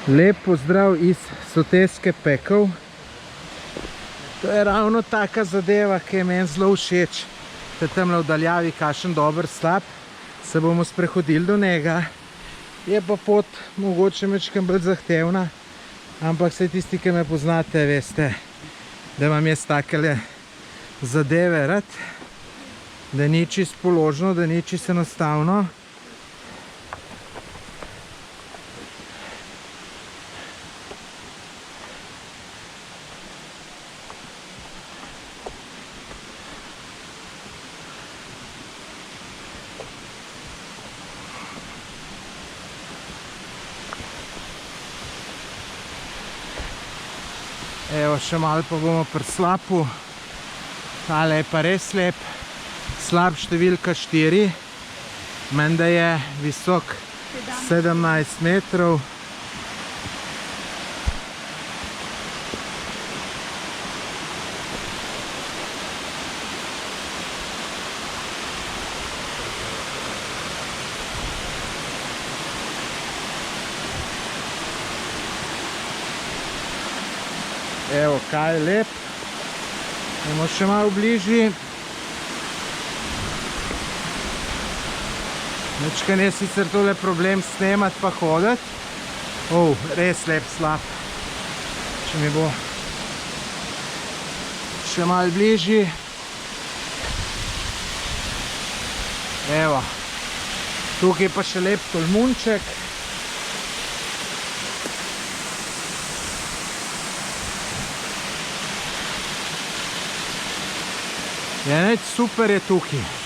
Lep pozdrav iz Soteske Pekel. To je ravno taka zadeva, ki je meni zelo všeč. To je tamle v daljavi kakšen dober slap. Se bomo sprehodili do njega. Je pa pot mogoče majčkeno bolj zahtevna, ampak vse tisti, ki me poznate, veste, da imam jaz takele zadeve rad, da ni čisto položno, da ni čisto enostavno. Evo, še malo pa bomo pri slapu. Tale je pa res lep. Slap številka 4. Menda je visok 17 metrov. Evo, kaj je lep. Idemo še malo bližji. Večkrat je sicer tole problem snemati pa hoditi. Res lep slap. Če mi bo še malo bližji. Evo. Tukaj pa še lep tolmunček. Je neč super je tukaj.